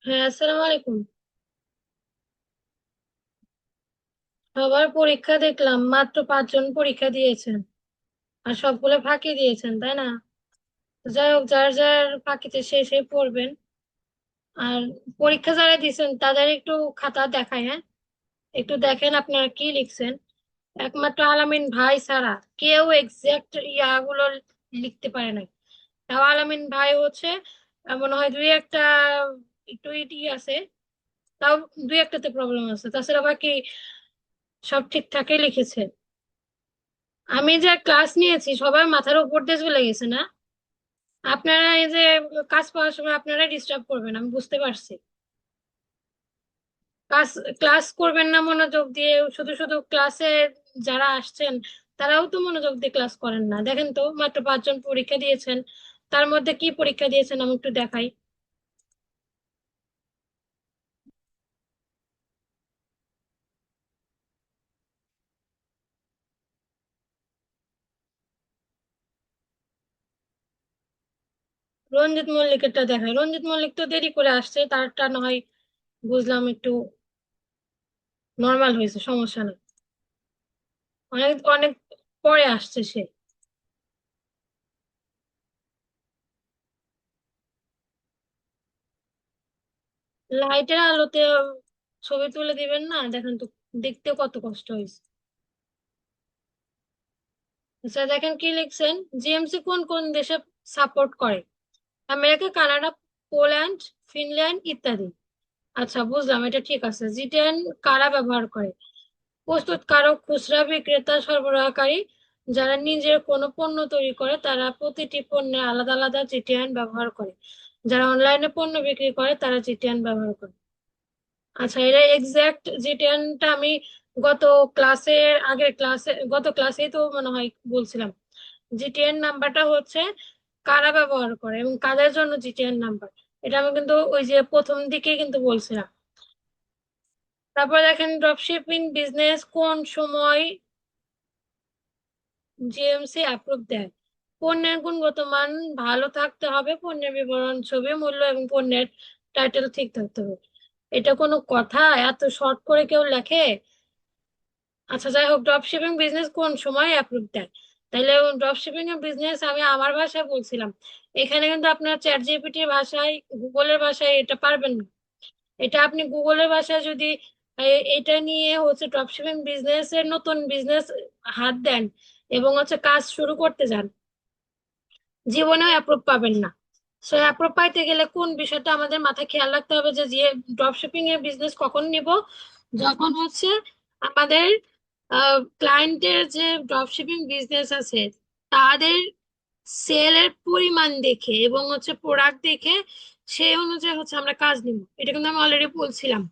হ্যাঁ, আসসালামু আলাইকুম। সবার পরীক্ষা দেখলাম, মাত্র 5 জন পরীক্ষা দিয়েছেন। আর সবগুলো ফাঁকি দিয়েছেন, তাই না? যাই হোক, যার যার ফাঁকিতে সে সে পড়বেন। আর পরীক্ষা যারা দিয়েছেন তাদের একটু খাতা দেখায়, হ্যাঁ, একটু দেখেন আপনারা কি লিখছেন। একমাত্র আলামিন ভাই ছাড়া কেউ এক্সাক্ট ইয়াগুলো লিখতে পারে না। তাও আলামিন ভাই হচ্ছে মনে হয় দুই একটা একটু ইটি আছে। তাও দুই একটাতে প্রবলেম আছে, তাছাড়া বাকি সব ঠিকঠাকই লিখেছে। আমি যে ক্লাস নিয়েছি সবার মাথার উপর দিয়ে চলে গেছে না। আপনারা এই যে কাজ পাওয়ার সময় আপনারা ডিস্টার্ব করবেন, আমি বুঝতে পারছি। ক্লাস ক্লাস করবেন না মনোযোগ দিয়ে, শুধু শুধু ক্লাসে যারা আসছেন তারাও তো মনোযোগ দিয়ে ক্লাস করেন না। দেখেন তো, মাত্র 5 জন পরীক্ষা দিয়েছেন, তার মধ্যে কি পরীক্ষা দিয়েছেন আমি একটু দেখাই। রঞ্জিত মল্লিকেরটা দেখাই। রঞ্জিত মল্লিক তো দেরি করে আসছে, তারটা না হয় বুঝলাম একটু নর্মাল হয়েছে, সমস্যা নেই। অনেক অনেক পরে আসছে সে। লাইটের আলোতে ছবি তুলে দিবেন না, দেখেন তো, দেখতে কত কষ্ট হয়েছে। আচ্ছা, দেখেন কি লিখছেন। জিএমসি কোন কোন দেশে সাপোর্ট করে? আমেরিকা, কানাডা, পোল্যান্ড, ফিনল্যান্ড ইত্যাদি। আচ্ছা, বুঝলাম, এটা ঠিক আছে। জি10 কারা ব্যবহার করে? প্রস্তুতকারক, খুচরা বিক্রেতা, সরবরাহকারী। যারা নিজের কোনো পণ্য তৈরি করে তারা প্রতিটি পণ্যে আলাদা আলাদা জিটিএন ব্যবহার করে। যারা অনলাইনে পণ্য বিক্রি করে তারা জিটিএন ব্যবহার করে। আচ্ছা, এটা এক্সাক্ট জিটিএনটা আমি গত ক্লাসের আগের ক্লাসে গত ক্লাসেই তো মনে হয় বলছিলাম। জিটিএন নাম্বারটা হচ্ছে কারা ব্যবহার করে এবং কাদের জন্য জিটিএন নাম্বার। এটা আমি কিন্তু ওই যে প্রথম দিকে কিন্তু বলছিলাম। তারপর দেখেন, ড্রপশিপিং বিজনেস কোন সময় জিএমসি অ্যাপ্রুভ দেয়? পণ্যের গুণগত মান ভালো থাকতে হবে, পণ্যের বিবরণ, ছবি, মূল্য এবং পণ্যের টাইটেল ঠিক থাকতে হবে। এটা কোনো কথা? এত শর্ট করে কেউ লেখে? আচ্ছা, যাই হোক, ড্রপ শিপিং বিজনেস কোন সময় অ্যাপ্রুভ দেয়? তাইলে ড্রপ শিপিং এর বিজনেস আমি আমার ভাষায় বলছিলাম। এখানে কিন্তু আপনার চ্যাট জিপিটির ভাষায়, গুগলের ভাষায় এটা পারবেন না। এটা আপনি গুগলের ভাষায় যদি এটা নিয়ে হচ্ছে ড্রপ শিপিং বিজনেস এর নতুন বিজনেস হাত দেন এবং হচ্ছে কাজ শুরু করতে যান, জীবনেও অ্যাপ্রুভ পাবেন না। সো অ্যাপ্রুভ পাইতে গেলে কোন বিষয়টা আমাদের মাথায় খেয়াল রাখতে হবে, যে যে ড্রপ শিপিং এর বিজনেস কখন নিব? যখন হচ্ছে আমাদের ক্লায়েন্টের যে ড্রপ শিপিং বিজনেস আছে তাদের সেলের পরিমাণ দেখে এবং হচ্ছে প্রোডাক্ট দেখে সেই অনুযায়ী হচ্ছে আমরা কাজ নিব। এটা কিন্তু আমি অলরেডি বলছিলাম।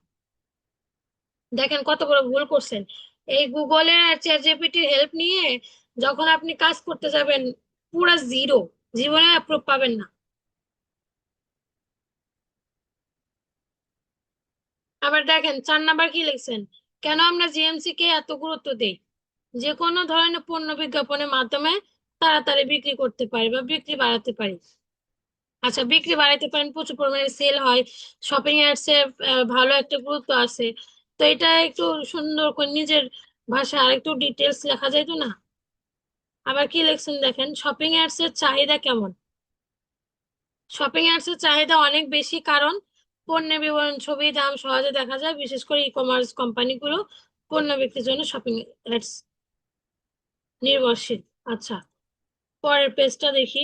দেখেন কত বড় ভুল করছেন। এই গুগলের আর চ্যাট জিপিটির হেল্প নিয়ে যখন আপনি কাজ করতে যাবেন, পুরা জিরো, জীবনে অ্যাপ্রুভ পাবেন না। আবার দেখেন 4 নাম্বার কি লিখছেন। কেন আমরা জিএমসি কে এত গুরুত্ব দেই? যে কোনো ধরনের পণ্য বিজ্ঞাপনের মাধ্যমে তাড়াতাড়ি বিক্রি করতে পারি বা বিক্রি বাড়াতে পারি। আচ্ছা, বিক্রি বাড়াতে পারেন, প্রচুর পরিমাণে সেল হয়, শপিং অ্যাডস এর ভালো একটা গুরুত্ব আছে। তো এটা একটু সুন্দর করে নিজের ভাষায় আরেকটু ডিটেলস লেখা যায় তো না? আবার কি লিখছেন দেখেন, শপিং অ্যাডস এর চাহিদা কেমন? শপিং অ্যাডস এর চাহিদা অনেক বেশি, কারণ পণ্যের বিবরণ, ছবি, দাম সহজে দেখা যায়। বিশেষ করে ই কমার্স কোম্পানিগুলো পণ্য বিক্রির জন্য শপিং অ্যাডস নির্ভরশীল। আচ্ছা, পরের পেজটা দেখি।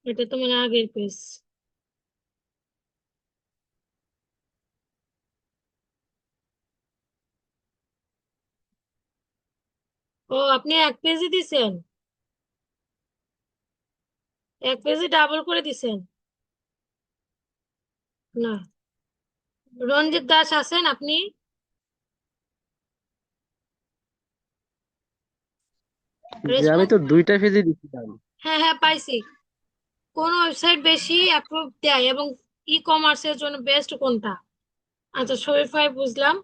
এটা তো মানে আগের পেজ। ও, আপনি এক পেজে দিছেন? এক পেজে ডাবল করে দিছেন? না, রঞ্জিত দাস আছেন আপনি? যে আমি রেসপন্স। তো দুইটা পেজে দিছিলাম। হ্যাঁ হ্যাঁ, পাইছি। কোন ওয়েবসাইট বেশি অ্যাপ্রুভ দেয় এবং ই কমার্সের জন্য বেস্ট কোনটা? আচ্ছা, শপিফাই বুঝলাম।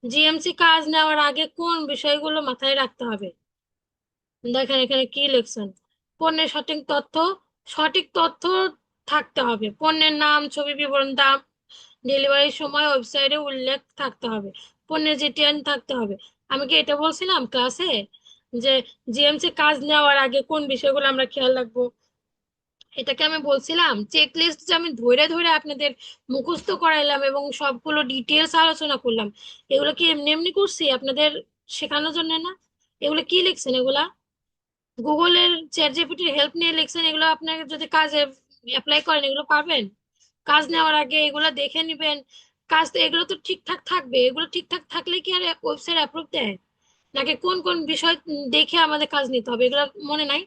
জিএমসি কাজ নেওয়ার আগে কোন বিষয়গুলো মাথায় রাখতে হবে? দেখেন এখানে কি লিখছেন, পণ্যের সঠিক তথ্য থাকতে হবে, পণ্যের নাম, ছবি, বিবরণ, দাম, ডেলিভারির সময়, ওয়েবসাইটে উল্লেখ থাকতে হবে, পণ্যের জিটিএন থাকতে হবে। আমি কি এটা বলছিলাম ক্লাসে যে জিএমসি কাজ নেওয়ার আগে কোন বিষয়গুলো আমরা খেয়াল রাখবো? এটাকে আমি বলছিলাম চেক লিস্ট যে আমি ধরে ধরে আপনাদের মুখস্থ করাইলাম এবং সবগুলো ডিটেলস আলোচনা করলাম, এগুলো কি এমনি এমনি করছি আপনাদের শেখানোর জন্য না? এগুলো কি লিখছেন এগুলা? গুগলের চ্যাট জিপিটির হেল্প নিয়ে লিখছেন, এগুলো আপনাকে যদি কাজে অ্যাপ্লাই করেন এগুলো পারবেন? কাজ নেওয়ার আগে এগুলো দেখে নিবেন। কাজ তো এগুলো তো ঠিকঠাক থাকবে, এগুলো ঠিকঠাক থাকলে কি আর ওয়েবসাইট অ্যাপ্রুভ দেয়? নাকি কোন কোন বিষয় দেখে আমাদের কাজ নিতে হবে, এগুলো মনে নাই?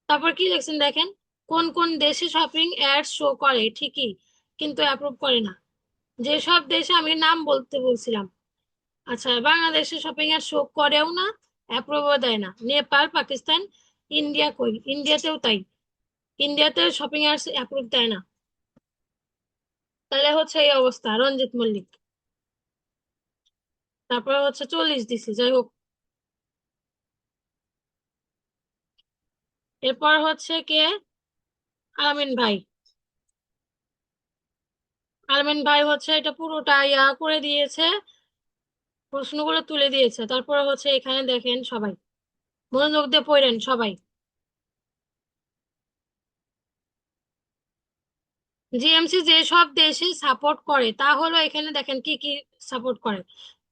তারপর কি লিখছেন দেখেন, কোন কোন দেশে শপিং অ্যাড শো করে ঠিকই কিন্তু অ্যাপ্রুভ করে না। যেসব দেশে আমি নাম বলতে বলছিলাম, আচ্ছা বাংলাদেশে শপিং অ্যাড শো করেও না, অ্যাপ্রুভও দেয় না। নেপাল, পাকিস্তান, ইন্ডিয়া, কই ইন্ডিয়াতেও তাই, ইন্ডিয়াতে শপিং অ্যাডস অ্যাপ্রুভ দেয় না। তাহলে হচ্ছে এই অবস্থা রঞ্জিত মল্লিক। তারপর হচ্ছে 40 দিছি, যাই হোক। এরপর হচ্ছে কে, আলামিন ভাই। আলামিন ভাই হচ্ছে এটা পুরোটা ইয়া করে দিয়েছে, প্রশ্নগুলো তুলে দিয়েছে। তারপরে হচ্ছে এখানে দেখেন সবাই মনোযোগ দিয়ে পড়েন সবাই। জিএমসি যে সব দেশে সাপোর্ট করে তা হলো, এখানে দেখেন কি কি সাপোর্ট করে,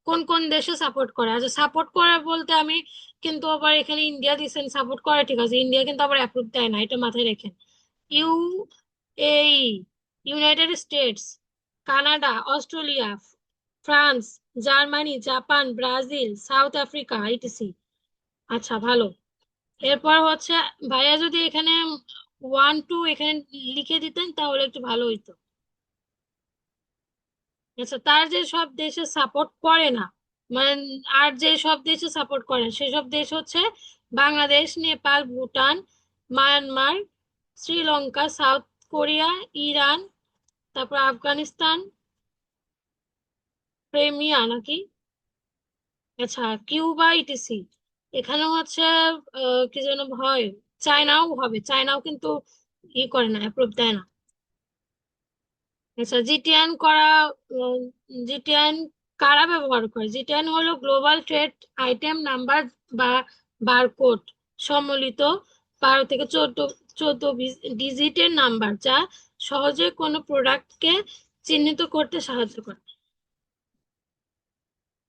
কোন কোন দেশে সাপোর্ট করে। আচ্ছা সাপোর্ট করে বলতে আমি কিন্তু আবার এখানে ইন্ডিয়া দিচ্ছেন সাপোর্ট করে, ঠিক আছে, ইন্ডিয়া কিন্তু আবার অ্যাপ্রুভ দেয় না, এটা মাথায় রাখেন। ইউ এই United states, Canada, Australia, France, Germany, Japan, Brazil, south Africa, etc. আচ্ছা ভালো। এরপর হচ্ছে ভাইয়া যদি এখানে 1 2 এখানে লিখে দিতেন তাহলে একটু ভালো হইতো। আচ্ছা তার যে সব দেশে সাপোর্ট করে না, মানে আর যে সব দেশে সাপোর্ট করে সেসব দেশ হচ্ছে Bangladesh, Nepal, Bhutan, Myanmar, Sri Lanka, south Korea, Iran, তারপর আফগানিস্তান, ক্রিমিয়া নাকি, আচ্ছা কিউবা, ইটিসি। এখানে হচ্ছে কি যেন হয়, চায়নাও হবে, চায়নাও কিন্তু ই করে না, অ্যাপ্রুভ দেয় না। আচ্ছা জিটিএন করা, জিটিএন কারা ব্যবহার করে? জিটিএন হলো গ্লোবাল ট্রেড আইটেম নাম্বার বা বারকোড, সম্মিলিত 12 থেকে 14 ডিজিটের নাম্বার, যা সহজে কোনো প্রোডাক্টকে চিহ্নিত করতে সাহায্য করে।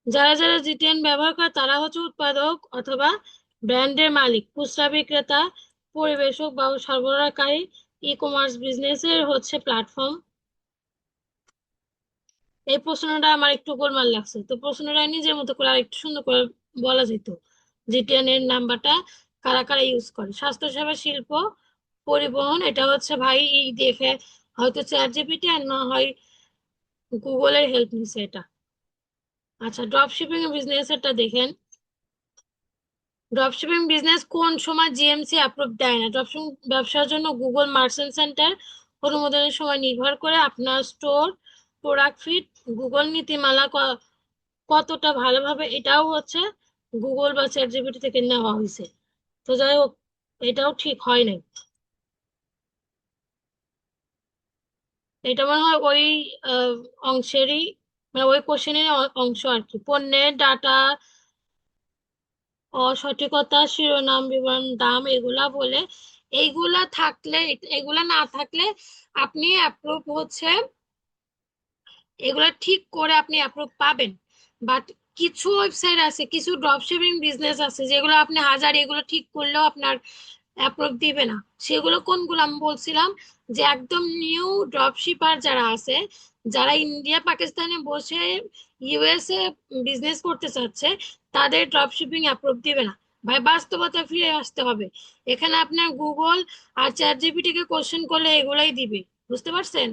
যারা যারা জিটিএন ব্যবহার করে তারা হচ্ছে উৎপাদক অথবা ব্র্যান্ডের মালিক, খুচরা বিক্রেতা, পরিবেশক বা সরবরাহকারী, ই কমার্স বিজনেসের হচ্ছে প্ল্যাটফর্ম। এই প্রশ্নটা আমার একটু গোলমাল লাগছে, তো প্রশ্নটা নিজের মতো করে আর একটু সুন্দর করে বলা যেত। জিটিএন এর নাম্বারটা কারা কারা ইউজ করে? স্বাস্থ্যসেবা, শিল্প, পরিবহন, এটা হচ্ছে ভাই এই দেখে হয়তো চ্যাট জিপিটি আর না হয় গুগলের হেল্প নিছে এটা। আচ্ছা ড্রপ শিপিং বিজনেস এটা দেখেন, ড্রপশিপিং বিজনেস কোন সময় জিএমসি অ্যাপ্রুভ দেয় না? ড্রপশিপিং ব্যবসার জন্য গুগল মার্চেন্ট সেন্টার অনুমোদনের সময় নির্ভর করে আপনার স্টোর প্রোডাক্ট ফিট, গুগল নীতিমালা কতটা ভালোভাবে, এটাও হচ্ছে গুগল বা চ্যাট জিপিটি থেকে নেওয়া হয়েছে। তো যাই হোক, এটাও ঠিক হয় নাই। এটা মনে হয় ওই আহ, অংশেরই, মানে ওই কোশ্চেনের অংশ আর কি। পণ্যের ডাটা, অসঠিকতা, শিরোনাম, বিবরণ, দাম, এগুলা বলে, এইগুলা থাকলে, এগুলা না থাকলে আপনি অ্যাপ্রুভ হচ্ছে, এগুলা ঠিক করে আপনি অ্যাপ্রুভ পাবেন। বাট কিছু ওয়েবসাইট আছে, কিছু ড্রপশিপিং বিজনেস আছে যেগুলো আপনি হাজার এগুলো ঠিক করলেও আপনার অ্যাপ্রুভ দিবে না। সেগুলো কোনগুলো আমি বলছিলাম, যে একদম নিউ ড্রপশিপার যারা আছে, যারা ইন্ডিয়া পাকিস্তানে বসে ইউএসএ বিজনেস করতে চাচ্ছে, তাদের ড্রপশিপিং অ্যাপ্রুভ দিবে না। ভাই বাস্তবতা ফিরে আসতে হবে। এখানে আপনার গুগল আর চ্যাট জিপিটি কে কোশ্চেন করলে এগুলাই দিবে, বুঝতে পারছেন?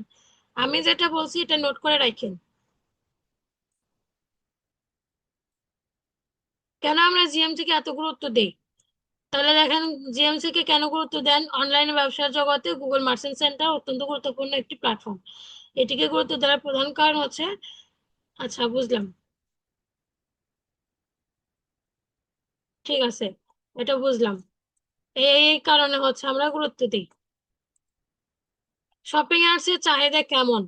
আমি যেটা বলছি এটা নোট করে রাখেন। কেন আমরা জিএমসি কে এত গুরুত্ব দেই? তাহলে দেখেন, জিএমসি কে কেন গুরুত্ব দেন? অনলাইনে ব্যবসার জগতে গুগল মার্চেন্ট সেন্টার অত্যন্ত গুরুত্বপূর্ণ একটি প্ল্যাটফর্ম। এটিকে গুরুত্ব দেওয়ার প্রধান কারণ হচ্ছে, আচ্ছা বুঝলাম। ঠিক আছে, এটা বুঝলাম। এই কারণে হচ্ছে আমরা গুরুত্ব দিই। শপিং অ্যাডস এর চাহিদা কেমন?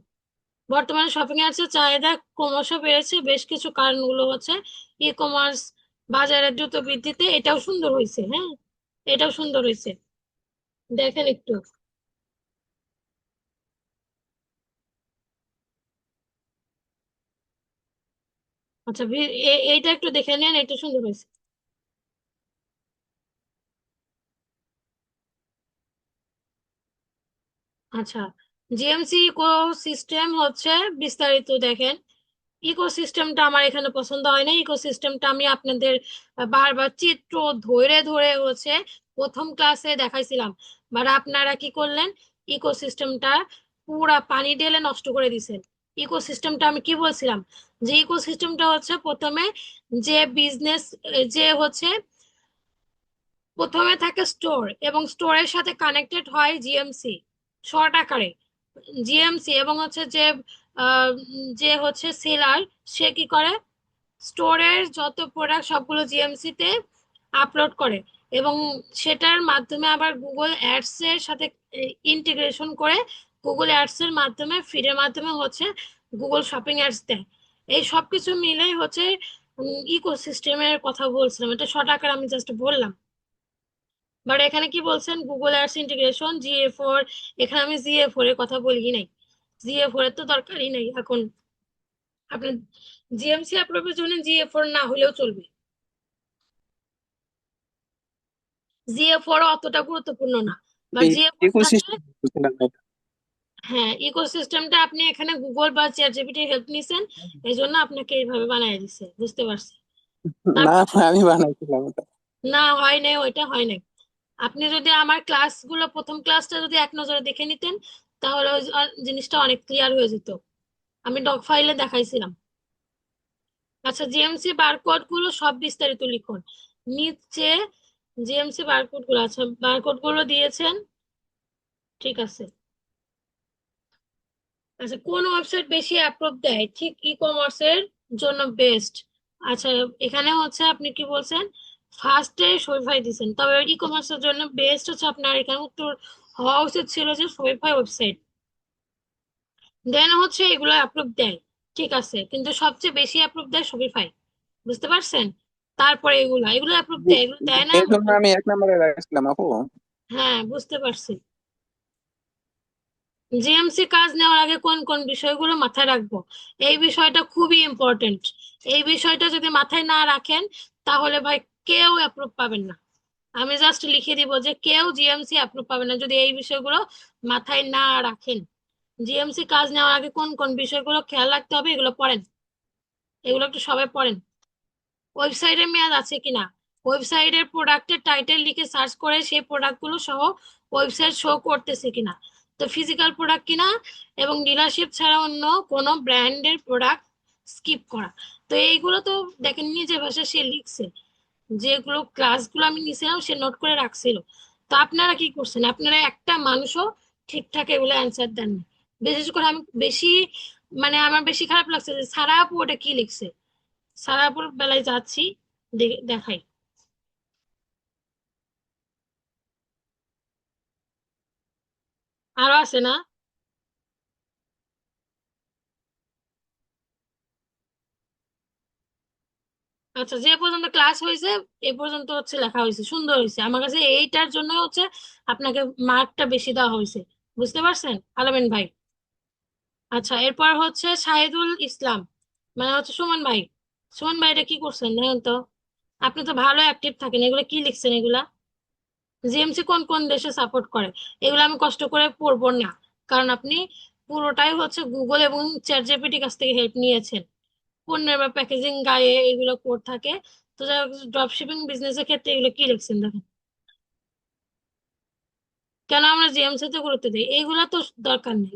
বর্তমানে শপিং অ্যাডস এর চাহিদা ক্রমশ বেড়েছে, বেশ কিছু কারণগুলো হচ্ছে ই কমার্স বাজারের দ্রুত বৃদ্ধিতে। এটাও সুন্দর হয়েছে, হ্যাঁ, এটাও সুন্দর হয়েছে, দেখেন একটু। আচ্ছা, এইটা একটু দেখে নেন, এটা সুন্দর হয়েছে। আচ্ছা, জিএমসি ইকো সিস্টেম হচ্ছে বিস্তারিত দেখেন। ইকোসিস্টেমটা আমার এখানে পছন্দ হয় না। ইকোসিস্টেমটা আমি আপনাদের বারবার চিত্র ধরে ধরে হচ্ছে প্রথম ক্লাসে দেখাইছিলাম, বাট আপনারা কি করলেন, ইকোসিস্টেমটা পুরা পানি ঢেলে নষ্ট করে দিছেন। ইকোসিস্টেমটা আমি কি বলছিলাম, যে ইকোসিস্টেমটা হচ্ছে প্রথমে যে বিজনেস, যে হচ্ছে প্রথমে থাকে স্টোর, এবং স্টোরের সাথে কানেক্টেড হয় জিএমসি, শর্ট আকারে জিএমসি, এবং হচ্ছে যে যে হচ্ছে সেলার, সে কি করে, স্টোরের যত প্রোডাক্ট সবগুলো জিএমসি তে আপলোড করে, এবং সেটার মাধ্যমে আবার গুগল অ্যাডস এর সাথে ইন্টিগ্রেশন করে গুগল অ্যাডস এর মাধ্যমে ফিডের মাধ্যমে হচ্ছে গুগল শপিং অ্যাডস দেয়। এই সবকিছু মিলেই হচ্ছে ইকোসিস্টেমের কথা বলছিলাম, এটা শর্ট আকারে আমি জাস্ট বললাম। বাট এখানে কি বলছেন, গুগল অ্যাডস ইন্টিগ্রেশন GA4, এখানে আমি GA4 এর কথা বলি নাই। GA4 এর তো দরকারই নাই এখন। আপনার জিএমসি অ্যাপ্রুভের জন্য GA4 না হলেও চলবে, GA4 অতটা গুরুত্বপূর্ণ না, বাট GA4 থাকলে। ইকোসিস্টেম বুঝলাম না। হ্যাঁ, ইকোসিস্টেমটা আপনি এখানে গুগল বা চ্যাট জিপিটির হেল্প নিছেন, এই জন্য আপনাকে এইভাবে বানিয়ে দিছে, বুঝতে পারছি। না, তারপর আমি বানাইছিলাম ওটা। না, হয় নাই, ওইটা হয় নাই। আপনি যদি আমার ক্লাসগুলো প্রথম ক্লাসটা যদি এক নজরে দেখে নিতেন, তাহলে ওই জিনিসটা অনেক ক্লিয়ার হয়ে যেত। আমি ডক ফাইলে দেখাইছিলাম। আচ্ছা, জিএমসি বারকোড গুলো সব বিস্তারিত লিখুন নিচে। জিএমসি বারকোড গুলো, আচ্ছা বারকোড গুলো দিয়েছেন, ঠিক আছে। আচ্ছা, কোন ওয়েবসাইট বেশি অ্যাপ্রুভ দেয়, ঠিক ই কমার্সের জন্য বেস্ট। আচ্ছা, এখানে হচ্ছে আপনি কি বলছেন, ফার্স্টে শপিফাই দিছেন, তবে ই কমার্সের জন্য বেস্ট হচ্ছে আপনার এখানে উত্তর হওয়া উচিত ছিল যে শপিফাই ওয়েবসাইট, দেন হচ্ছে এগুলো অ্যাপ্রুভ দেয়। ঠিক আছে, কিন্তু সবচেয়ে বেশি অ্যাপ্রুভ দেয় শপিফাই, বুঝতে পারছেন। তারপরে এগুলো এগুলো অ্যাপ্রুভ দেয়, এগুলো দেয় না এই এমন জন্য না। আমি 1 নম্বরে রাখছিলাম আপু। হ্যাঁ, বুঝতে পারছি। জিএমসি কাজ নেওয়ার আগে কোন কোন বিষয়গুলো মাথায় রাখবো, এই বিষয়টা খুবই ইম্পর্টেন্ট। এই বিষয়টা যদি মাথায় না রাখেন, তাহলে ভাই কেউ অ্যাপ্রুভ পাবেন না। আমি জাস্ট লিখে দিব যে কেউ জিএমসি অ্যাপ্রুভ পাবে না যদি এই বিষয়গুলো মাথায় না রাখেন। জিএমসি কাজ নেওয়ার আগে কোন কোন বিষয়গুলো খেয়াল রাখতে হবে, এগুলো পড়েন, এগুলো একটু সবাই পড়েন। ওয়েবসাইটের মেয়াদ আছে কিনা, ওয়েবসাইটের প্রোডাক্টের টাইটেল লিখে সার্চ করে সেই প্রোডাক্টগুলো সহ ওয়েবসাইট শো করতেছে কিনা, তো ফিজিক্যাল প্রোডাক্ট কিনা, এবং ডিলারশিপ ছাড়া অন্য কোনো ব্র্যান্ডের প্রোডাক্ট স্কিপ করা। তো এইগুলো তো দেখেন নিজের ভাষায় সে লিখছে, যেগুলো ক্লাসগুলো আমি নিছিলাম সে নোট করে রাখছিল। তো আপনারা কি করছেন, আপনারা একটা মানুষও ঠিকঠাক এগুলো অ্যান্সার দেননি। বিশেষ করে আমি বেশি, মানে আমার বেশি খারাপ লাগছে যে সারা আপু ওটা কি লিখছে। সারাপুর বেলায় যাচ্ছি, দেখাই। আরো আছে না? আচ্ছা, যে পর্যন্ত ক্লাস হয়েছে এ পর্যন্ত হচ্ছে লেখা হয়েছে, সুন্দর হয়েছে, আমার কাছে এইটার জন্য হচ্ছে আপনাকে মার্কটা বেশি দেওয়া হয়েছে, বুঝতে পারছেন আলামিন ভাই। আচ্ছা, এরপর হচ্ছে শাহিদুল ইসলাম, মানে হচ্ছে সুমন ভাই। সুমন ভাই এটা কি করছেন দেখেন তো, আপনি তো ভালো অ্যাক্টিভ থাকেন, এগুলো কি লিখছেন এগুলা, জিএমসি কোন কোন দেশে সাপোর্ট করে, এগুলো আমি কষ্ট করে পড়বো না, কারণ আপনি পুরোটাই হচ্ছে গুগল এবং চ্যাট জিপিটির কাছ থেকে হেল্প নিয়েছেন। পণ্যের বা প্যাকেজিং গায়ে এগুলো কোড থাকে। তো ড্রপ শিপিং বিজনেসের ক্ষেত্রে এগুলো কি লিখছেন দেখেন। কেন আমরা জিএমসি তে গুরুত্ব দিই, এইগুলো তো দরকার নেই,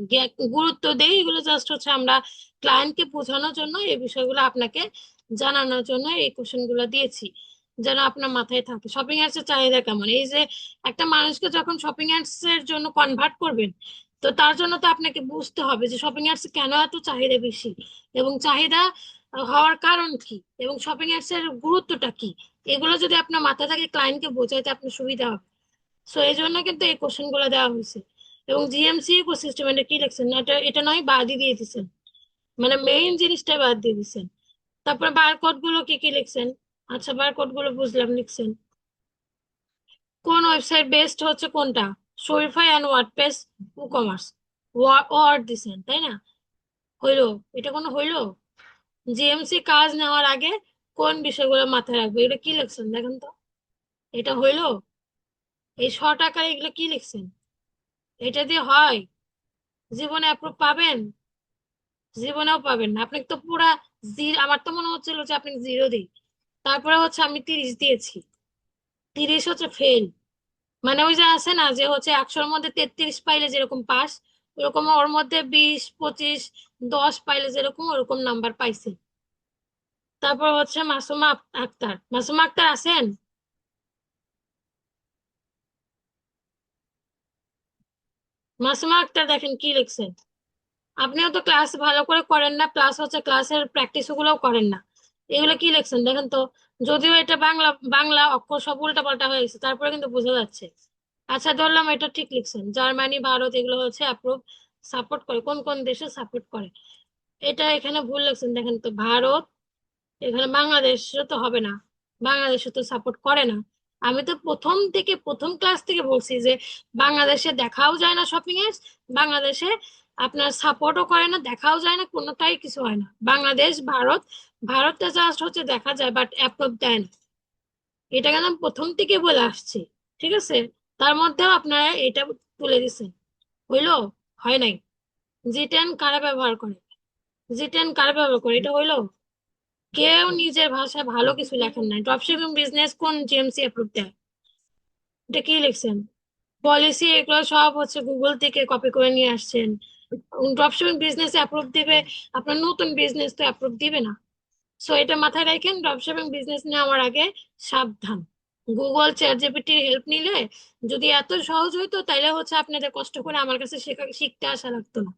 গুরুত্ব দেই এগুলো জাস্ট হচ্ছে আমরা ক্লায়েন্টকে বোঝানোর জন্য, এই বিষয়গুলো আপনাকে জানানোর জন্য এই কোশ্চেন গুলো দিয়েছি, যেন আপনার মাথায় থাকে। শপিং অ্যাডস এর চাহিদা কেমন, এই যে একটা মানুষকে যখন শপিং অ্যাডস এর জন্য কনভার্ট করবেন, তো তার জন্য তো আপনাকে বুঝতে হবে যে শপিং অ্যাডস কেন এত চাহিদা বেশি, এবং চাহিদা হওয়ার কারণ কি এবং শপিং অ্যাপস এর গুরুত্বটা কি, এগুলো যদি আপনার মাথায় থাকে ক্লায়েন্টকে বোঝাইতে আপনার সুবিধা হবে। সো এই জন্য কিন্তু এই কোশ্চেন গুলো দেওয়া হয়েছে। এবং জিএমসি ইকোসিস্টেম এটা কি লিখছেন না, এটা এটা নয় বাদই দিয়ে দিচ্ছেন, মানে মেইন জিনিসটাই বাদ দিয়ে দিচ্ছেন। তারপরে বারকোড গুলো কি কি লিখছেন? আচ্ছা বারকোড গুলো বুঝলাম লিখছেন। কোন ওয়েবসাইট বেস্ট হচ্ছে কোনটা? Shopify and WordPress ecommerce. Word দিছেন তাই না? হইলো? এটা কোনো হইলো? জিএমসি কাজ নেওয়ার আগে কোন বিষয়গুলো মাথায় রাখবে, এটা কি লিখছেন দেখেন তো? এটা হইলো? এই শর্ট আকারে এগুলো কি লিখছেন? এটা দিয়ে হয়? জীবনে অ্যাপ্রুভ পাবেন? জীবনেও পাবেন না। আপনাকে তো পুরা জিরো, আমার তো মনে হচ্ছিল যে আপনি জিরো দিই, তারপরে হচ্ছে আমি 30 দিয়েছি। 30 হচ্ছে ফেল। মানে ওই যে আছে না যে হচ্ছে 100-র মধ্যে 33 পাইলে যেরকম পাস, ওরকম ওর মধ্যে 20, 25, 10 পাইলে যেরকম ওরকম নাম্বার পাইছে। তারপর হচ্ছে মাসুমা আক্তার, মাসুমা আক্তার আছেন? মাসুমা আক্তার দেখেন কি লিখছেন। আপনিও তো ক্লাস ভালো করে করেন না, প্লাস হচ্ছে ক্লাসের প্র্যাকটিস গুলোও করেন না। এগুলো কি লিখছেন দেখেন তো? যদিও এটা বাংলা, বাংলা অক্ষর সব উল্টাপাল্টা হয়ে গেছে, তারপরে কিন্তু বোঝা যাচ্ছে। আচ্ছা ধরলাম এটা ঠিক লিখছেন, জার্মানি, ভারত এগুলো হচ্ছে অ্যাপ্রুভ, সাপোর্ট করে। কোন কোন দেশে সাপোর্ট করে? এটা এখানে ভুল লিখছেন দেখেন তো। ভারত, এখানে বাংলাদেশও তো হবে না, বাংলাদেশও তো সাপোর্ট করে না। আমি তো প্রথম থেকে, প্রথম ক্লাস থেকে বলছি যে বাংলাদেশে দেখাও যায় না শপিং এপস, বাংলাদেশে আপনার সাপোর্টও করে না, দেখাও যায় না, কোনোটাই কিছু হয় না। বাংলাদেশ, ভারত, ভারতটা জাস্ট হচ্ছে দেখা যায় বাট অ্যাপ্রুভ দেয় না। এটা কেন আমি প্রথম থেকে বলে আসছি, ঠিক আছে? তার মধ্যেও আপনারা এটা তুলে দিচ্ছেন। হইলো? হয় নাই। জি10 কারা ব্যবহার করে? জি10 কারা ব্যবহার করে, এটা হইলো? কেউ নিজের ভাষায় ভালো কিছু লেখেন নাই। ড্রপশিপিং বিজনেস কোন জিএমসি অ্যাপ্রুভ দেয়? এটা কি লিখছেন? পলিসি এগুলো সব হচ্ছে গুগল থেকে কপি করে নিয়ে আসছেন। ড্রপশিপিং বিজনেস অ্যাপ্রুভ দিবে, আপনার নতুন বিজনেস তো অ্যাপ্রুভ দিবে না। সো এটা মাথায় রাখেন, ড্রপশিপিং বিজনেস নেওয়ার আগে সাবধান। গুগল চ্যাট জিপিটির হেল্প নিলে যদি এত সহজ হইতো তাহলে হচ্ছে আপনাদের কষ্ট করে আমার কাছে শিখতে আসা লাগতো না।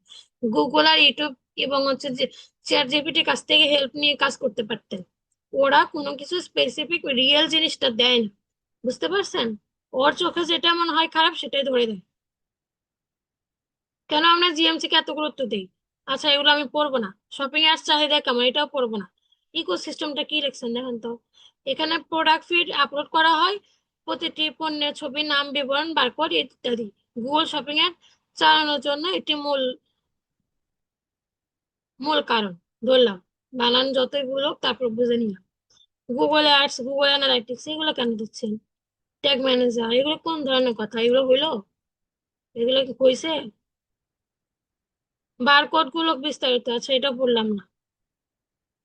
গুগল আর ইউটিউব এবং হচ্ছে যে চ্যাট জিপিটির কাছ থেকে হেল্প নিয়ে কাজ করতে পারতেন। ওরা কোনো কিছু স্পেসিফিক রিয়েল জিনিসটা দেয় না, বুঝতে পারছেন? ওর চোখে যেটা মনে হয় খারাপ সেটাই ধরে দেয়। কেন আমরা জিএমসি কে এত গুরুত্ব দিই? আচ্ছা এগুলো আমি পড়বো না। শপিং এর চাহিদা কেমন এটাও পড়বো না। ইকোসিস্টেমটা কি লিখছেন দেখেন তো? এখানে প্রোডাক্ট ফিড আপলোড করা হয়, প্রতিটি পণ্যের ছবি, নাম, বিবরণ, বারকোড ইত্যাদি। গুগল শপিং এর চালানোর জন্য এটি মূল মূল কারণ ধরলাম। বানান যতই ভুল হোক তারপর বুঝে নিলাম। গুগল অ্যাডস, গুগল অ্যানালাইটিক্স এগুলো কেন দিচ্ছেন? ট্যাগ ম্যানেজার এগুলো কোন ধরনের কথা? এগুলো হইলো? এগুলো কি কইছে? বারকোড গুলো বিস্তারিত আছে, এটা বললাম না।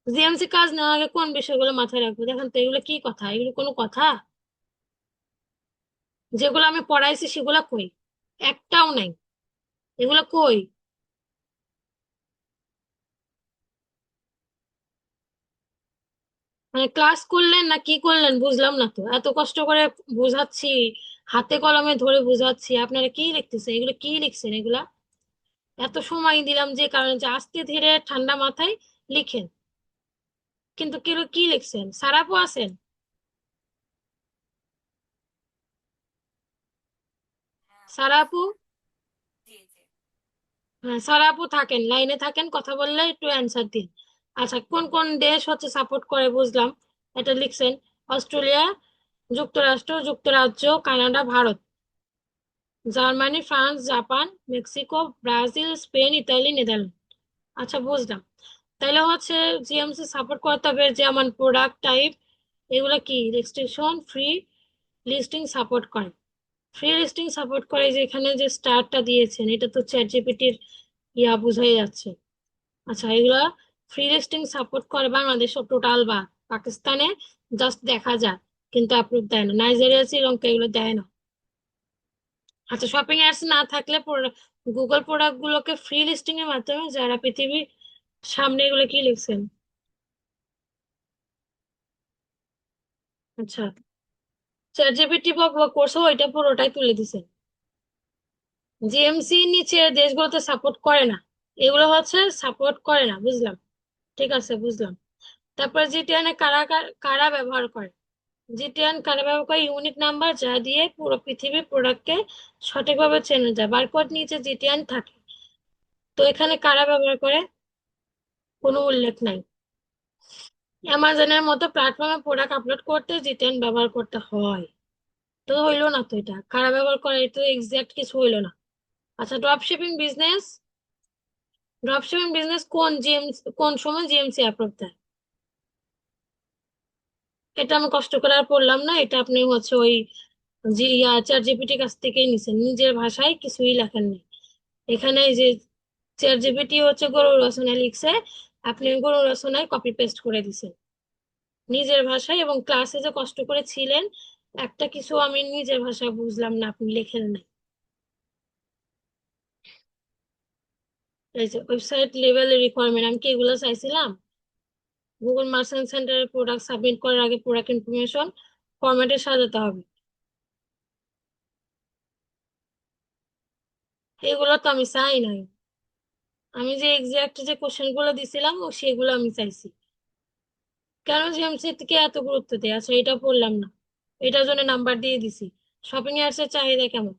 জিএমসি কাজ নেওয়ার আগে কোন বিষয়গুলো মাথায় রাখবো দেখেন তো? এগুলো কি কথা? এগুলো কোনো কথা? যেগুলো আমি পড়াইছি সেগুলো কই? একটাও নাই। এগুলো কই? মানে ক্লাস করলেন না কি করলেন বুঝলাম না তো। এত কষ্ট করে বুঝাচ্ছি, হাতে কলমে ধরে বুঝাচ্ছি, আপনারা কি লিখতেছেন? এগুলো কি লিখছেন এগুলা? এত সময় দিলাম যে কারণে যে আস্তে ধীরে ঠান্ডা মাথায় লিখেন। কিন্তু কি কি লিখছেন? সারাপো আছেন? সারাপু? হ্যাঁ স্যার আপু থাকেন, লাইনে থাকেন, কথা বললে একটু অ্যান্সার দিন। আচ্ছা কোন কোন দেশ হচ্ছে সাপোর্ট করে বুঝলাম, এটা লিখছেন। অস্ট্রেলিয়া, যুক্তরাষ্ট্র, যুক্তরাজ্য, Canada, Bharat, Germany, France, Japan, Mexico, Brazil, Spain, Italy, Netherland. আচ্ছা বুঝলাম। তাহলে হচ্ছে জিএমসি সাপোর্ট করতে হবে যেমন প্রোডাক্ট টাইপ, এগুলো কি রেস্ট্রিকশন, ফ্রি লিস্টিং সাপোর্ট করে। ফ্রি লিস্টিং সাপোর্ট করে, যে এখানে যে স্টারটা দিয়েছেন এটা তো চ্যাট জিপিটির বোঝাই যাচ্ছে। আচ্ছা এগুলা ফ্রি লিস্টিং সাপোর্ট করে বাংলাদেশ ও টোটাল বা পাকিস্তানে জাস্ট দেখা যায়, কিন্তু অ্যাপ্রুভ দেয় না। নাইজেরিয়া, শ্রীলঙ্কা এগুলো দেয় না। আচ্ছা শপিং অ্যাডস না থাকলে গুগল প্রোডাক্ট গুলোকে ফ্রি লিস্টিং এর মাধ্যমে যারা পৃথিবীর সামনে, এগুলো কি লিখছেন? আচ্ছা চ্যাট জিপিটি বক বক করছে ওইটা পুরোটাই তুলে দিছেন। জিএমসি নিচে দেশগুলোতে সাপোর্ট করে না, এগুলো হচ্ছে সাপোর্ট করে না, বুঝলাম। ঠিক আছে বুঝলাম। তারপর জিটিএন এ কারা কারা ব্যবহার করে? জিটিএন কারা ব্যবহার করে? ইউনিক নাম্বার যা দিয়ে পুরো পৃথিবীর প্রোডাক্টকে সঠিকভাবে চেনা যায়, বারকোড নিচে জিটিএন থাকে। তো এখানে কারা ব্যবহার করে? কোনো উল্লেখ নাই। অ্যামাজনের মতো প্ল্যাটফর্মে প্রোডাক্ট আপলোড করতে জিটিএন ব্যবহার করতে হয়। তো হইলো না, তো এটা কারা ব্যবহার করে? এটা এক্সাক্ট কিছু হইলো না। আচ্ছা, ড্রপ শিপিং বিজনেস কোন সময় জিএমসি অ্যাপ্রুভ দেয়? এটা আমি কষ্ট করে আর পড়লাম না, এটা আপনি হচ্ছে ওই জি চ্যাট জিপিটির কাছ থেকেই নিছেন, নিজের ভাষায় কিছুই লেখেন নেই। এখানে এই যে চ্যাট জিপিটি হচ্ছে গরুর রচনায় লিখছে, আপনি গরুর রচনায় কপি পেস্ট করে দিছেন নিজের ভাষায়, এবং ক্লাসে যে কষ্ট করে ছিলেন একটা কিছু আমি নিজের ভাষায় বুঝলাম না, আপনি লেখেন নাই। এই যে ওয়েবসাইট লেভেল রিকোয়ারমেন্ট, আমি কি এগুলো চাইছিলাম? গুগল মার্চেন্ট সেন্টারে প্রোডাক্ট সাবমিট করার আগে প্রোডাক্ট ইনফরমেশন ফরম্যাটে সাজাতে হবে। এগুলো তো আমি চাই নাই। আমি যে এক্সাক্ট যে কোশ্চেন গুলো দিছিলাম ও সেগুলো আমি চাইছি। কেন জিএমসি থেকে এত গুরুত্ব দেয়? আচ্ছা, এটা পড়লাম না, এটার জন্য নাম্বার দিয়ে দিছি। শপিং অ্যাডস এর চাহিদা কেমন?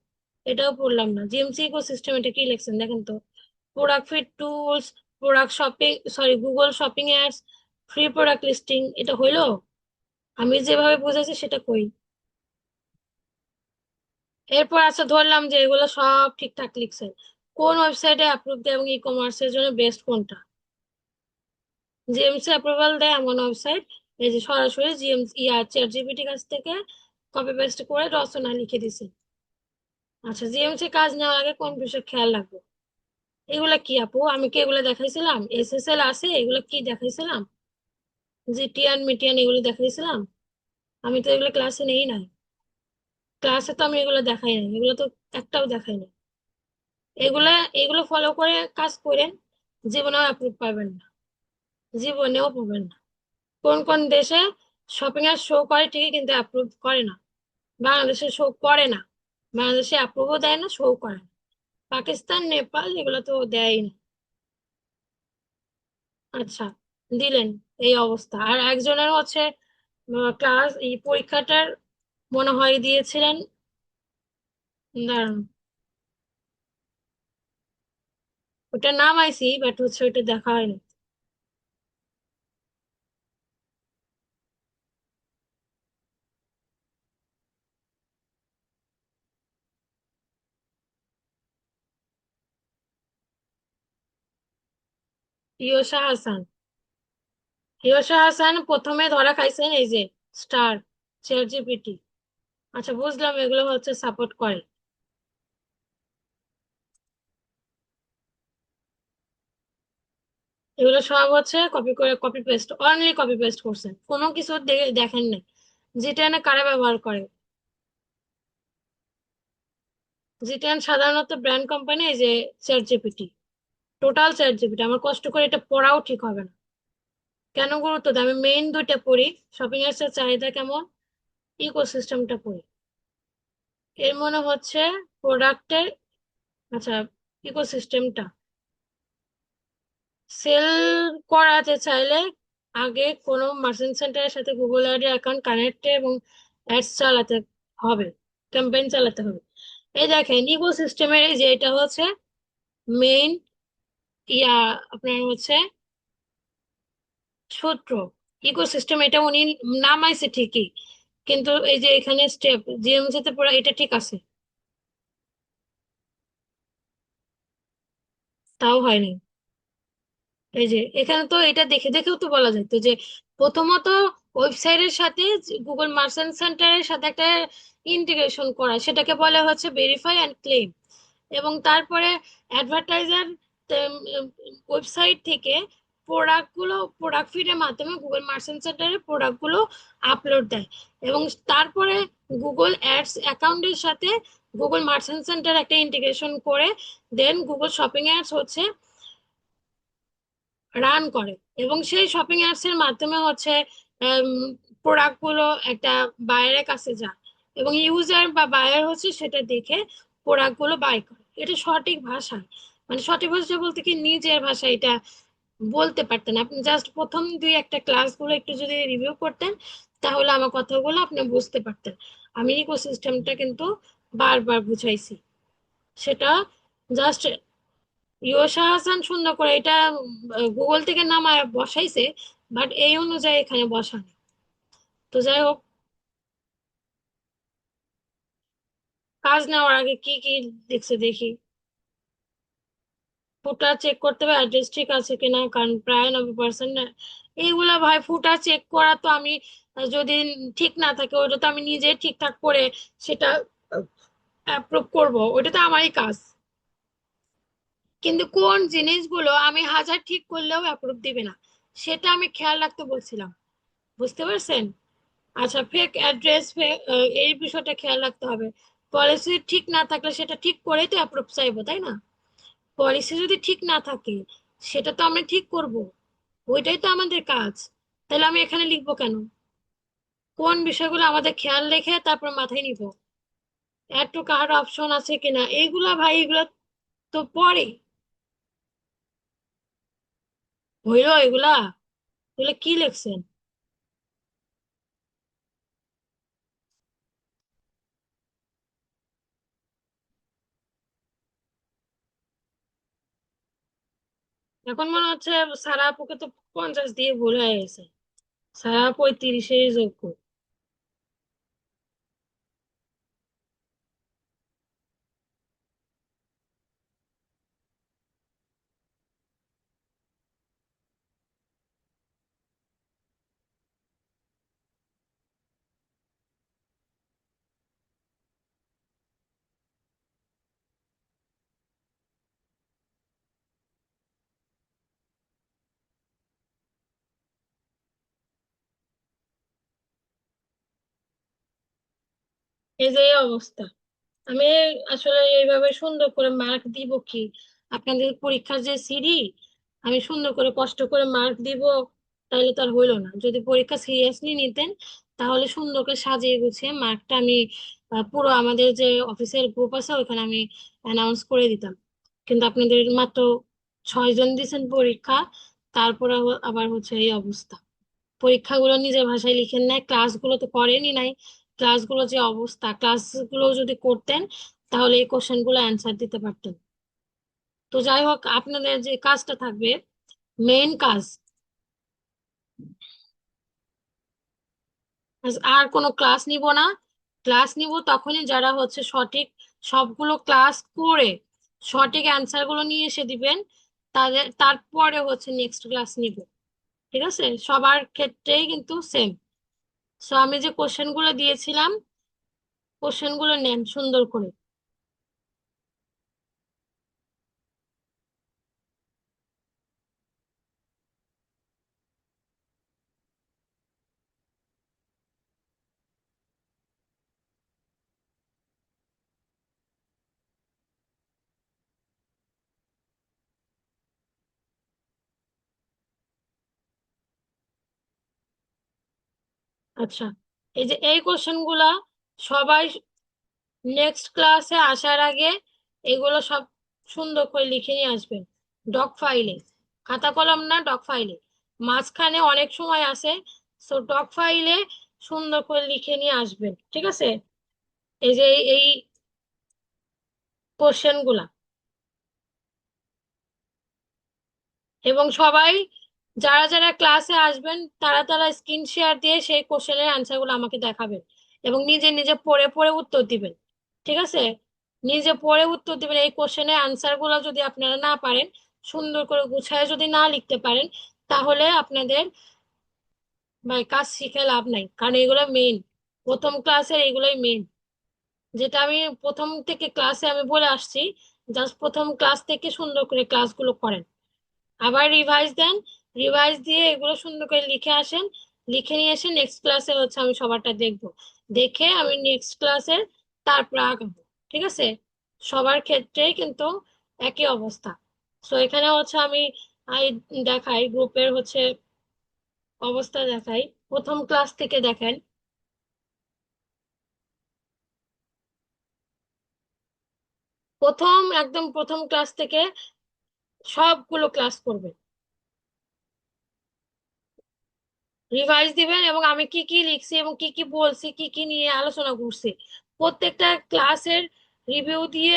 এটাও পড়লাম না। জিএমসি ইকোসিস্টেম এটা কি লিখছেন দেখেন তো। Product fit tools, product shopping, sorry Google shopping ads, free product listing, এটা হইলো? আমি যেভাবে বুঝাইছি সেটা কই? এরপর আচ্ছা ধরলাম যে এগুলো সব ঠিকঠাক লিখছেন, কোন ওয়েবসাইটে অ্যাপ্রুভ দেয় এবং ই কমার্সের জন্য বেস্ট কোনটা? জিএমসি অ্যাপ্রুভাল দেয় এমন ওয়েবসাইট এই যে সরাসরি জিএমসি চ্যাট জিপিটি কাছ থেকে কপি পেস্ট করে রচনা লিখে দিছে। আচ্ছা, জিএমসি কাজ নেওয়ার আগে কোন বিষয় খেয়াল রাখবো? এগুলা কি আপু, আমি কি এগুলো দেখাইছিলাম? এসএসএল আছে, এগুলো কি দেখাইছিলাম? জিটিএন মিটিএন এগুলো দেখাইছিলাম? আমি তো এগুলো ক্লাসে নেই নাই। ক্লাসে তো আমি এগুলো দেখাই নাই, এগুলো তো একটাও দেখাই নাই। এগুলা এগুলো ফলো করে কাজ করেন, জীবনেও অ্যাপ্রুভ পাবেন না, জীবনেও পাবেন না। কোন কোন দেশে শপিং এর শো করে ঠিকই কিন্তু অ্যাপ্রুভ করে না? বাংলাদেশে শো করে না, বাংলাদেশে অ্যাপ্রুভও দেয় না, শো করে না। পাকিস্তান, নেপাল এগুলো তো দেয়ই না। আচ্ছা, দিলেন, এই অবস্থা। আর একজনের হচ্ছে ক্লাস এই পরীক্ষাটার মনে হয় দিয়েছিলেন, দাঁড়ান, ওটা নাম আইছি বাট হচ্ছে ওইটা দেখা হয়নি। ইয়োশা হাসান। ইয়োশা হাসান প্রথমে ধরা খাইছেন এই যে স্টার চ্যাট জিপিটি। আচ্ছা, বুঝলাম এগুলো হচ্ছে সাপোর্ট করে। এগুলো সব হচ্ছে কপি করে copy paste, only copy paste করছেন, কোনো কিছু দেখেন নাই। জিটেন কারা ব্যবহার করে? জিটেন সাধারণত ব্র্যান্ড কোম্পানি, এই যে chat GPT, total chat GPT. আমার কষ্ট করে এটা পড়াও ঠিক হবে না। কেন গুরুত্ব দেয়? আমি মেইন দুইটা পড়ি, শপিং এর চাহিদা কেমন, ইকোসিস্টেমটা পড়ি। এর মনে হচ্ছে প্রোডাক্টের, আচ্ছা, ইকোসিস্টেমটা সেল করাতে চাইলে আগে কোনো মার্চেন্ট সেন্টারের সাথে গুগল আইডি অ্যাকাউন্ট কানেক্ট এবং অ্যাডস চালাতে হবে, ক্যাম্পেইন চালাতে হবে। এই দেখেন ইকো সিস্টেমের এই যে এটা হচ্ছে মেইন ইয়া, আপনার হচ্ছে সূত্র। ইকো সিস্টেম এটা উনি নামাইছে ঠিকই, কিন্তু এই যে এখানে স্টেপ জিএমসি তে পুরো এটা ঠিক আছে, তাও হয়নি। এই যে এখানে তো এটা দেখে দেখেও তো বলা যেত যে প্রথমত ওয়েবসাইটের সাথে গুগল মার্চেন্ট সেন্টারের সাথে একটা ইন্টিগ্রেশন করা, সেটাকে বলা হচ্ছে ভেরিফাই অ্যান্ড ক্লেম। এবং তারপরে অ্যাডভার্টাইজার ওয়েবসাইট থেকে প্রোডাক্ট ফিডের মাধ্যমে গুগল মার্চেন্ট সেন্টারে প্রোডাক্টগুলো আপলোড দেয়, এবং তারপরে গুগল অ্যাডস অ্যাকাউন্টের সাথে গুগল মার্চেন্ট সেন্টার একটা ইন্টিগ্রেশন করে দেন গুগল শপিং অ্যাডস হচ্ছে রান করে, এবং সেই শপিং অ্যাপস এর মাধ্যমে হচ্ছে প্রোডাক্ট গুলো একটা বায়ারের কাছে যায়, এবং ইউজার বা বায়ার হচ্ছে সেটা দেখে প্রোডাক্ট গুলো বাই করে। এটা সঠিক ভাষা, মানে সঠিক ভাষা বলতে কি নিজের ভাষা এটা বলতে পারতেন। আপনি জাস্ট প্রথম দুই একটা ক্লাসগুলো একটু যদি রিভিউ করতেন, তাহলে আমার কথাগুলো আপনি বুঝতে পারতেন। আমি ইকোসিস্টেমটা কিন্তু বারবার বুঝাইছি। সেটা জাস্ট ইয়োশা হাসান সুন্দর করে এটা গুগল থেকে নামায় বসাইছে, বাট এই অনুযায়ী এখানে বসানো। তো যাই হোক, কাজ নেওয়ার আগে কি কি দেখছে দেখি। ফুটা চেক করতে হবে অ্যাড্রেস ঠিক আছে কিনা, কারণ প্রায় 90%। এইগুলা ভাই ফুটা চেক করা তো আমি যদি ঠিক না থাকে ওটা তো আমি নিজে ঠিকঠাক করে সেটা অ্যাপ্রুভ করব, ওটা তো আমারই কাজ। কিন্তু কোন জিনিসগুলো আমি হাজার ঠিক করলেও অ্যাপ্রুভ দিবে না, সেটা আমি খেয়াল রাখতে বলছিলাম। বুঝতে পারছেন? আচ্ছা, ফেক অ্যাড্রেস, এই বিষয়টা খেয়াল রাখতে হবে। পলিসি ঠিক না থাকলে সেটা ঠিক করেই তো অ্যাপ্রুভ চাইবো, তাই না? পলিসি যদি ঠিক না থাকে সেটা তো আমরা ঠিক করব, ওইটাই তো আমাদের কাজ। তাহলে আমি এখানে লিখবো কেন? কোন বিষয়গুলো আমাদের খেয়াল রেখে তারপর মাথায় নিব। অ্যাড টু কার্ট অপশন আছে কিনা, এইগুলা ভাই এগুলা তো পরে হইলো। এগুলা এগুলা কি লিখছেন? এখন মনে হচ্ছে সারা আপুকে তো 50 দিয়ে ভুল হয়ে গেছে। সারা আপু 35-এর যোগ্য। এই যে এই অবস্থা, আমি আসলে এইভাবে সুন্দর করে মার্ক দিব কি? আপনাদের পরীক্ষার যে সিডি, আমি সুন্দর করে কষ্ট করে মার্ক দিব, তাহলে তো আর হইলো না। যদি পরীক্ষা সিরিয়াসলি নিতেন, তাহলে সুন্দর করে সাজিয়ে গুছিয়ে মার্কটা আমি পুরো আমাদের যে অফিসের গ্রুপ আছে ওখানে আমি অ্যানাউন্স করে দিতাম। কিন্তু আপনাদের মাত্র 6 জন দিয়েছেন পরীক্ষা, তারপরে আবার হচ্ছে এই অবস্থা। পরীক্ষাগুলো নিজের ভাষায় লিখেন নাই, ক্লাসগুলো তো করেনই নাই। ক্লাসগুলো যে অবস্থা, ক্লাসগুলো যদি করতেন তাহলে এই কোশ্চেন গুলো অ্যান্সার দিতে পারতেন। তো যাই হোক, আপনাদের যে কাজটা থাকবে, মেইন কাজ, আর কোনো ক্লাস নিব না। ক্লাস নিব তখনই যারা হচ্ছে সঠিক সবগুলো ক্লাস করে সঠিক অ্যান্সার গুলো নিয়ে এসে দিবেন। তাদের তারপরে হচ্ছে নেক্সট ক্লাস নিব। ঠিক আছে? সবার ক্ষেত্রেই কিন্তু সেম। সো আমি যে কোশ্চেন গুলো দিয়েছিলাম, কোশ্চেন গুলো নেন সুন্দর করে। আচ্ছা, এই যে এই কোশ্চেন গুলা সবাই নেক্সট ক্লাসে আসার আগে এগুলো সব সুন্দর করে লিখে নিয়ে আসবেন ডক ফাইলে। খাতা কলম না, ডক ফাইলে। মাঝখানে অনেক সময় আছে, সো ডক ফাইলে সুন্দর করে লিখে নিয়ে আসবেন। ঠিক আছে? এই যে এই কোশ্চেন গুলা, এবং সবাই যারা যারা ক্লাসে আসবেন তারা তারা স্ক্রিন শেয়ার দিয়ে সেই কোশ্চেনের অ্যান্সার গুলো আমাকে দেখাবেন, এবং নিজে নিজে পড়ে পড়ে উত্তর দিবেন। ঠিক আছে? নিজে পড়ে উত্তর দিবেন। এই কোশ্চেনের অ্যান্সার গুলো যদি আপনারা না পারেন, সুন্দর করে গুছায় যদি না লিখতে পারেন, তাহলে আপনাদের ভাই কাজ শিখে লাভ নাই, কারণ এগুলো মেইন, প্রথম ক্লাসের এগুলোই মেইন। যেটা আমি প্রথম থেকে ক্লাসে আমি বলে আসছি, জাস্ট প্রথম ক্লাস থেকে সুন্দর করে ক্লাসগুলো করেন, আবার রিভাইজ দেন। রিভাইজ দিয়ে এগুলো সুন্দর করে লিখে আসেন। লিখে নিয়ে এসে নেক্সট ক্লাসে হচ্ছে আমি সবারটা দেখবো। দেখে আমি নেক্সট ক্লাসে তারপর আগাবো। ঠিক আছে? সবার ক্ষেত্রেই কিন্তু একই অবস্থা। সো এখানে হচ্ছে আমি আই দেখাই গ্রুপের হচ্ছে অবস্থা দেখাই, প্রথম ক্লাস থেকে দেখেন। প্রথম একদম প্রথম ক্লাস থেকে সবগুলো ক্লাস করবেন। রিভাইজ দিবেন এবং আমি কি কি লিখছি এবং কি কি বলছি, কি কি নিয়ে আলোচনা করছি, প্রত্যেকটা ক্লাসের রিভিউ দিয়ে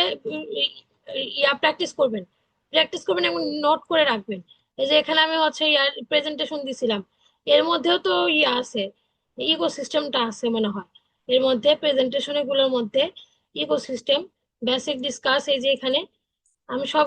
প্র্যাকটিস করবেন। প্র্যাকটিস করবেন এবং নোট করে রাখবেন। এই যে এখানে আমি হচ্ছে ইয়ার প্রেজেন্টেশন দিছিলাম, এর মধ্যেও তো আছে, ইকোসিস্টেমটা আছে মনে হয় এর মধ্যে, প্রেজেন্টেশন গুলোর মধ্যে ইকোসিস্টেম, বেসিক ডিসকাস, এই যে এখানে আমি সব